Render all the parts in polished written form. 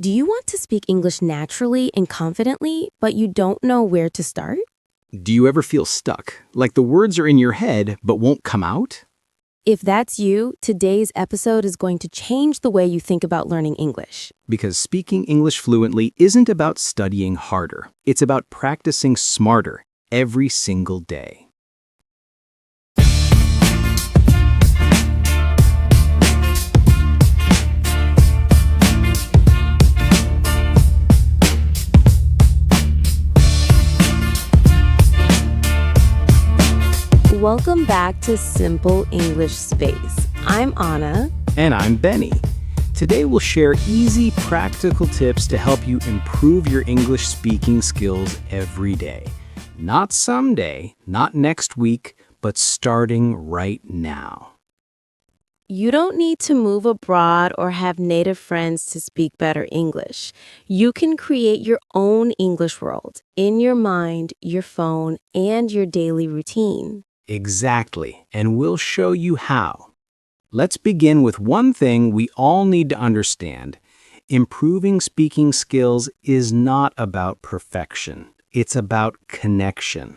Do you want to speak English naturally and confidently, but you don't know where to start? Do you ever feel stuck, like the words are in your head but won't come out? If that's you, today's episode is going to change the way you think about learning English. Because speaking English fluently isn't about studying harder. It's about practicing smarter every single day. Welcome back to Simple English Space. I'm Anna. And I'm Benny. Today we'll share easy, practical tips to help you improve your English speaking skills every day. Not someday, not next week, but starting right now. You don't need to move abroad or have native friends to speak better English. You can create your own English world in your mind, your phone, and your daily routine. Exactly, and we'll show you how. Let's begin with one thing we all need to understand. Improving speaking skills is not about perfection. It's about connection.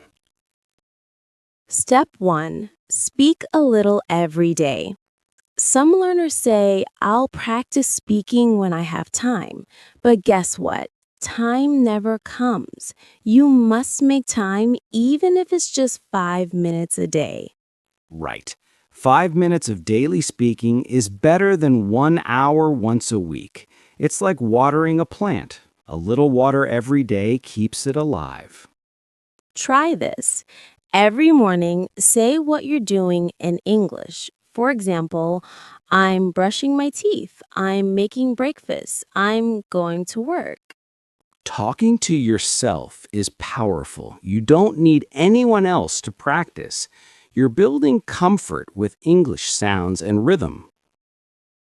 Step 1. Speak a little every day. Some learners say, I'll practice speaking when I have time. But guess what? Time never comes. You must make time even if it's just 5 minutes a day. Right. 5 minutes of daily speaking is better than 1 hour once a week. It's like watering a plant. A little water every day keeps it alive. Try this. Every morning, say what you're doing in English. For example, I'm brushing my teeth. I'm making breakfast. I'm going to work. Talking to yourself is powerful. You don't need anyone else to practice. You're building comfort with English sounds and rhythm.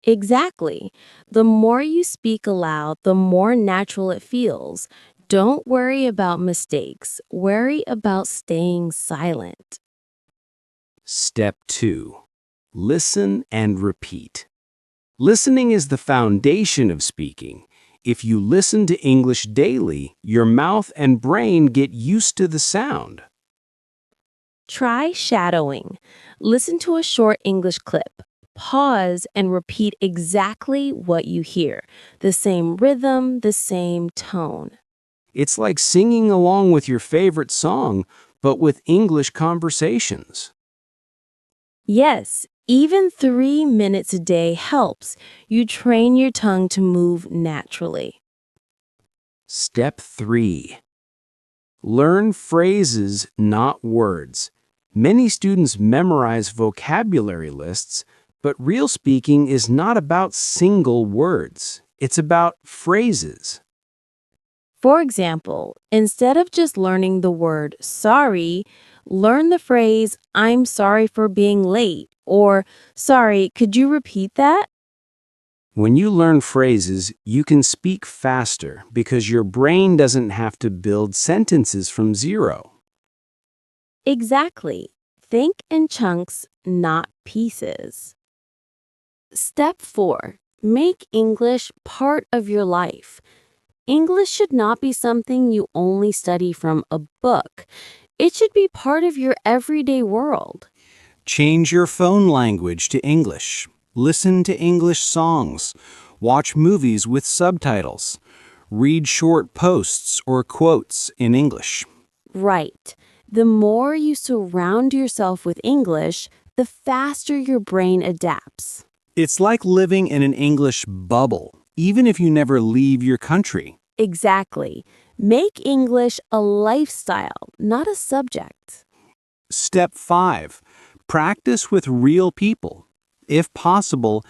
Exactly. The more you speak aloud, the more natural it feels. Don't worry about mistakes. Worry about staying silent. Step 2. Listen and repeat. Listening is the foundation of speaking. If you listen to English daily, your mouth and brain get used to the sound. Try shadowing. Listen to a short English clip. Pause and repeat exactly what you hear. The same rhythm, the same tone. It's like singing along with your favorite song, but with English conversations. Yes, even 3 minutes a day helps. You train your tongue to move naturally. Step 3. Learn phrases, not words. Many students memorize vocabulary lists, but real speaking is not about single words. It's about phrases. For example, instead of just learning the word sorry, learn the phrase, I'm sorry for being late, or sorry, could you repeat that? When you learn phrases, you can speak faster because your brain doesn't have to build sentences from zero. Exactly. Think in chunks, not pieces. Step 4. Make English part of your life. English should not be something you only study from a book. It should be part of your everyday world. Change your phone language to English. Listen to English songs. Watch movies with subtitles. Read short posts or quotes in English. Right. The more you surround yourself with English, the faster your brain adapts. It's like living in an English bubble, even if you never leave your country. Exactly. Make English a lifestyle, not a subject. Step 5. Practice with real people. If possible,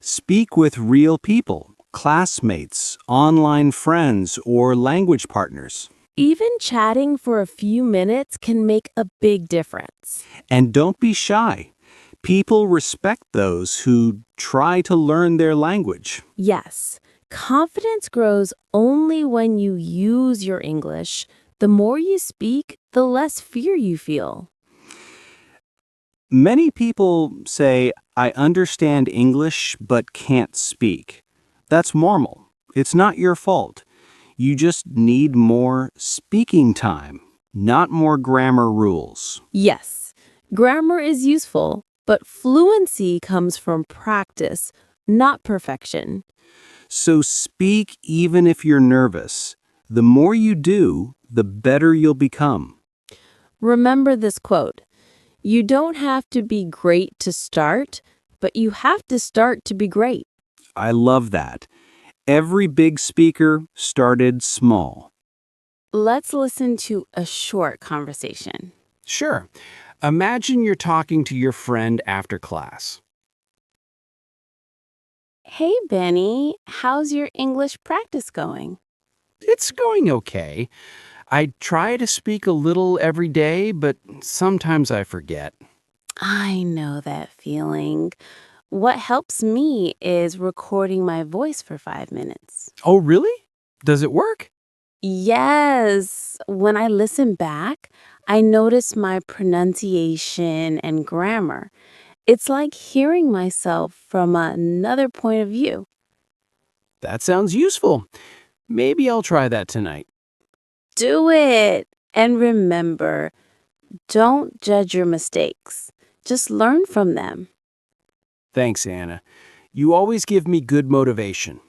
speak with real people, classmates, online friends, or language partners. Even chatting for a few minutes can make a big difference. And don't be shy. People respect those who try to learn their language. Yes, confidence grows only when you use your English. The more you speak, the less fear you feel. Many people say, I understand English but can't speak. That's normal. It's not your fault. You just need more speaking time, not more grammar rules. Yes, grammar is useful, but fluency comes from practice, not perfection. So speak even if you're nervous. The more you do, the better you'll become. Remember this quote: you don't have to be great to start, but you have to start to be great. I love that. Every big speaker started small. Let's listen to a short conversation. Sure. Imagine you're talking to your friend after class. Hey, Benny, how's your English practice going? It's going okay. I try to speak a little every day, but sometimes I forget. I know that feeling. What helps me is recording my voice for 5 minutes. Oh, really? Does it work? Yes, when I listen back, I notice my pronunciation and grammar. It's like hearing myself from another point of view. That sounds useful. Maybe I'll try that tonight. Do it! And remember, don't judge your mistakes. Just learn from them. Thanks, Anna. You always give me good motivation.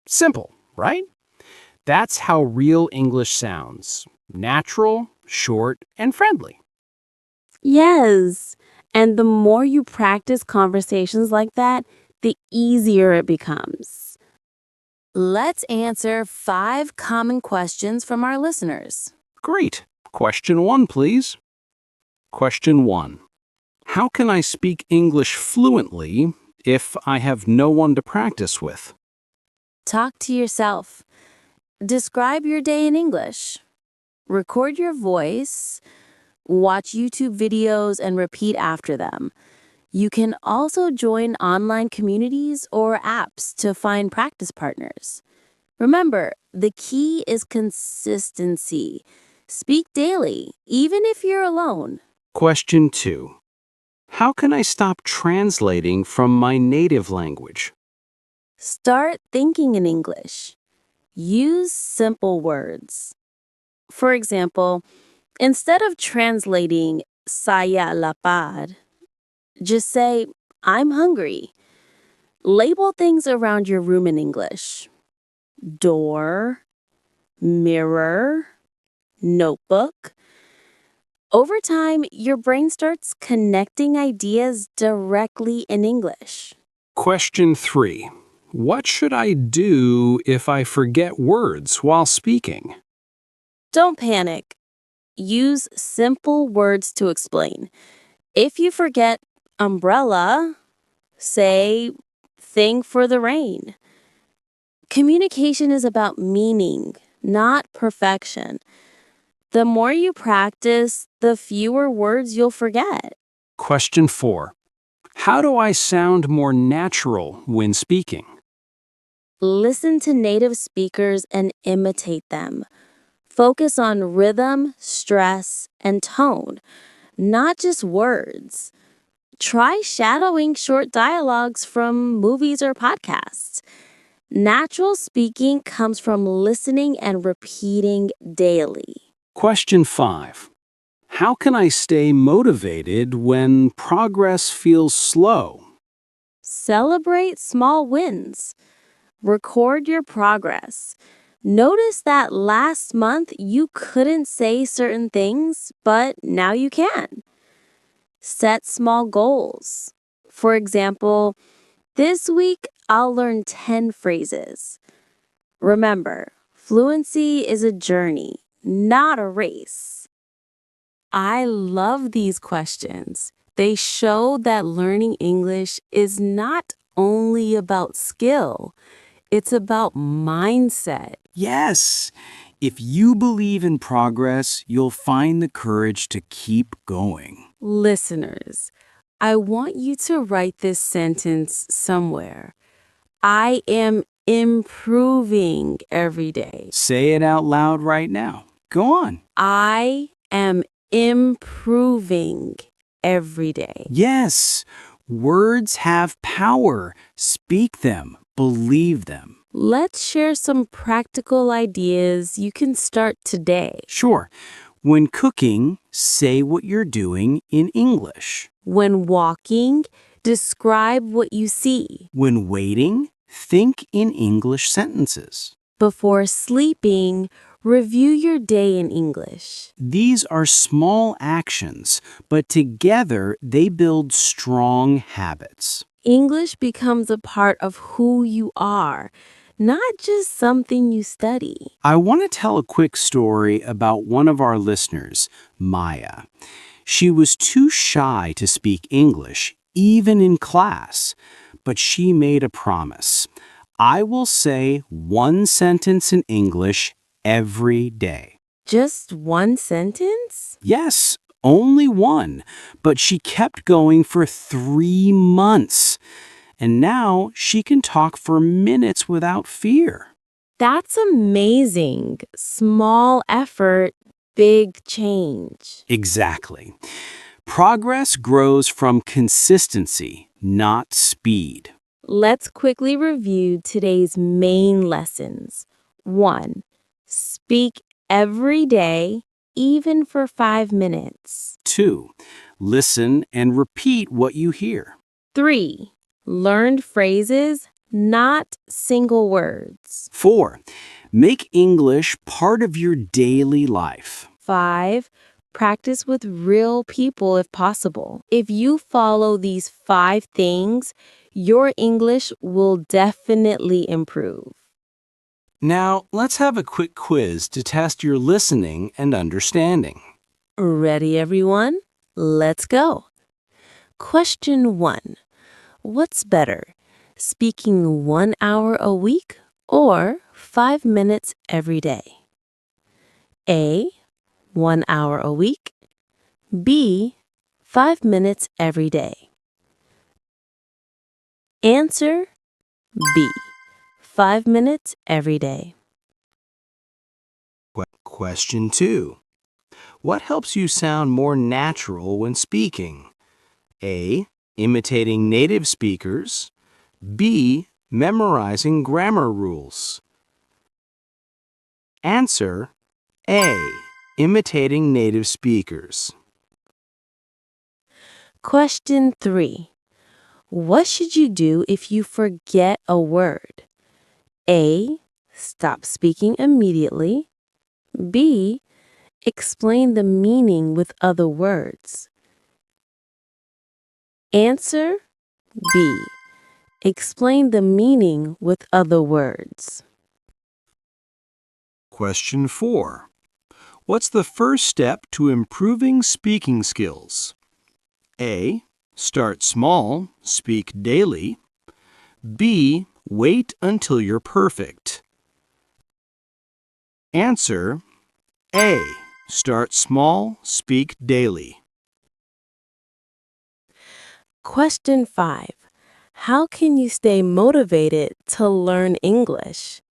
Simple, right? That's how real English sounds. Natural, short, and friendly. Yes, and the more you practice conversations like that, the easier it becomes. Let's answer 5 common questions from our listeners. Great. Question 1, please. Question 1. How can I speak English fluently if I have no one to practice with? Talk to yourself. Describe your day in English. Record your voice. Watch YouTube videos and repeat after them. You can also join online communities or apps to find practice partners. Remember, the key is consistency. Speak daily, even if you're alone. Question 2. How can I stop translating from my native language? Start thinking in English. Use simple words. For example, instead of translating saya lapar, just say, I'm hungry. Label things around your room in English: door, mirror, notebook. Over time, your brain starts connecting ideas directly in English. Question 3. What should I do if I forget words while speaking? Don't panic. Use simple words to explain. If you forget umbrella, say thing for the rain. Communication is about meaning, not perfection. The more you practice, the fewer words you'll forget. Question 4. How do I sound more natural when speaking? Listen to native speakers and imitate them. Focus on rhythm, stress, and tone, not just words. Try shadowing short dialogues from movies or podcasts. Natural speaking comes from listening and repeating daily. Question 5. How can I stay motivated when progress feels slow? Celebrate small wins. Record your progress. Notice that last month you couldn't say certain things, but now you can. Set small goals. For example, this week I'll learn 10 phrases. Remember, fluency is a journey, not a race. I love these questions. They show that learning English is not only about skill, it's about mindset. Yes. If you believe in progress, you'll find the courage to keep going. Listeners, I want you to write this sentence somewhere. I am improving every day. Say it out loud right now. Go on. I am improving every day. Yes. Words have power. Speak them. believe them. Let's share some practical ideas you can start today. Sure. When cooking, say what you're doing in English. When walking, describe what you see. When waiting, think in English sentences. Before sleeping, review your day in English. These are small actions, but together they build strong habits. English becomes a part of who you are, not just something you study. I want to tell a quick story about one of our listeners, Maya. She was too shy to speak English, even in class, but she made a promise. I will say one sentence in English every day. Just one sentence? Yes, only one, but she kept going for 3 months. And now she can talk for minutes without fear. That's amazing. Small effort, big change. Exactly. Progress grows from consistency, not speed. Let's quickly review today's main lessons. 1. Speak every day, even for 5 minutes. 2. Listen and repeat what you hear. 3. Learn phrases, not single words. 4. Make English part of your daily life. 5. Practice with real people if possible. If you follow these 5 things, your English will definitely improve. Now, let's have a quick quiz to test your listening and understanding. Ready, everyone? Let's go. Question 1. What's better, speaking 1 hour a week or 5 minutes every day? A. 1 hour a week. B. 5 minutes every day. Answer B. 5 minutes every day. Question 2. What helps you sound more natural when speaking? A. Imitating native speakers. B. Memorizing grammar rules. Answer A. Imitating native speakers. Question 3. What should you do if you forget a word? A. Stop speaking immediately. B. Explain the meaning with other words. Answer B. Explain the meaning with other words. Question 4. What's the first step to improving speaking skills? A. Start small, speak daily. B. Wait until you're perfect. Answer A. Start small, speak daily. Question 5. How can you stay motivated to learn English?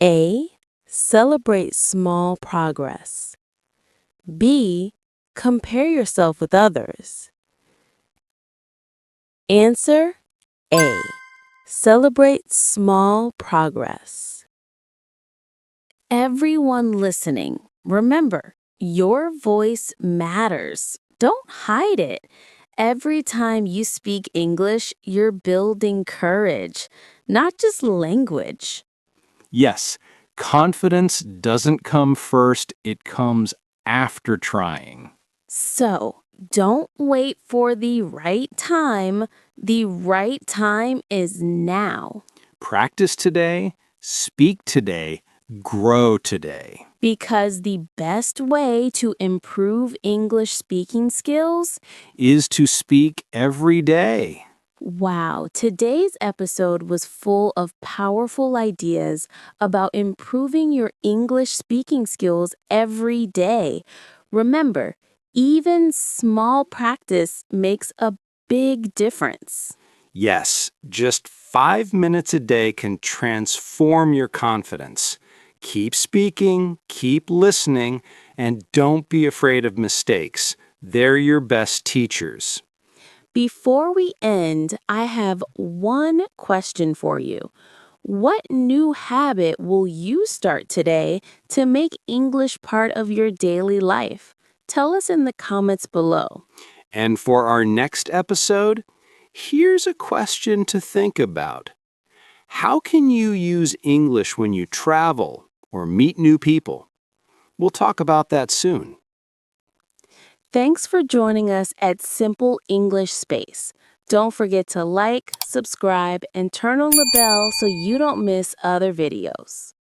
A. Celebrate small progress. B. Compare yourself with others. Answer A. Celebrate small progress. Everyone listening, remember, your voice matters. Don't hide it. Every time you speak English, you're building courage, not just language. Yes, confidence doesn't come first, it comes after trying. So, don't wait for the right time. The right time is now. Practice today, speak today, grow today. Because the best way to improve English speaking skills. Is to speak every day. Wow, today's episode was full of powerful ideas about improving your English speaking skills every day. Remember, even small practice makes a big difference. Yes, just 5 minutes a day can transform your confidence. Keep speaking, keep listening, and don't be afraid of mistakes. They're your best teachers. Before we end, I have one question for you. What new habit will you start today to make English part of your daily life? Tell us in the comments below. And for our next episode, here's a question to think about. How can you use English when you travel or meet new people? We'll talk about that soon. Thanks for joining us at Simple English Space. Don't forget to like, subscribe, and turn on the bell so you don't miss other videos.